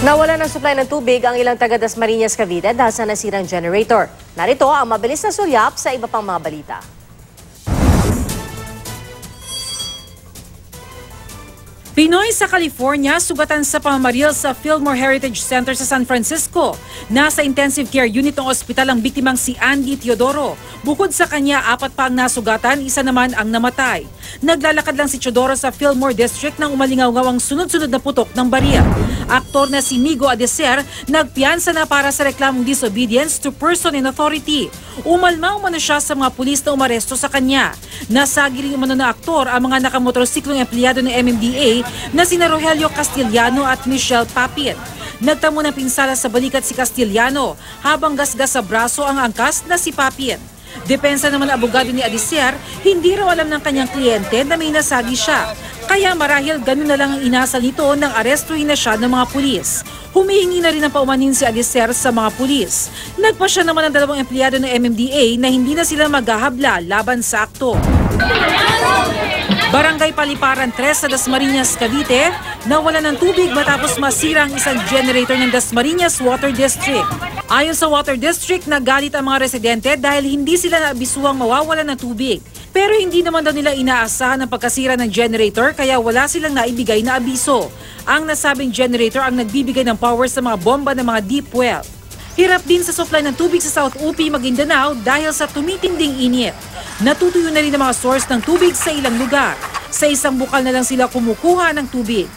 Nawala ng supply ng tubig ang ilang taga Dasmariñas, Cavite dahil sa nasirang generator. Narito ang mabilis na sulyap sa iba pang mga balita. Pinoy sa California, sugatan sa pamamaril sa Fillmore Heritage Center sa San Francisco. Nasa intensive care unit ng ospital ang biktimang si Andy Teodoro. Bukod sa kanya, 4 pa ang nasugatan, 1 naman ang namatay. Naglalakad lang si Teodoro sa Fillmore District nang umalingaw-ngaw ang sunod-sunod na putok ng baril. Aktor na si Migo Adecer nagpiyansa na para sa reklamong disobedience to person in authority. Umalma-umano siya sa mga pulis na umaresto sa kanya. Nasagi rin umano na aktor ang mga nakamotorsiklong empleyado ng MMDA na sina Rogelio Castillano at Michelle Papin. Nagtamo ng pinsala sa balikat si Castillano habang gasgas sa braso ang angkas na si Papin. Depensa naman ng abogado ni Adecer, hindi raw alam ng kanyang kliyente na may nasagi siya. Kaya marahil ganun na lang ang inasal nito nang arestuhin na siya ng mga pulis. Humihingi na rin ng paumanin si Adecer sa mga pulis. Nagpasya naman ang 2 empleyado ng MMDA na hindi na sila maghahabla laban sa aktor. Barangay Paliparan 3 sa Dasmariñas, Cavite, nawala ng tubig matapos masira ang isang generator ng Dasmariñas Water District. Ayon sa Water District, nagalit ang mga residente dahil hindi sila naabisuang mawawalan ng tubig. Pero hindi naman daw nila inaasahan ang pagkasira ng generator kaya wala silang naibigay na abiso. Ang nasabing generator ang nagbibigay ng power sa mga bomba ng mga deep well. Hirap din sa supply ng tubig sa South UP, Maguindanao dahil sa tumitinding init. Natutuyo na rin ang mga source ng tubig sa ilang lugar. Sa isang bukal na lang sila kumukuha ng tubig.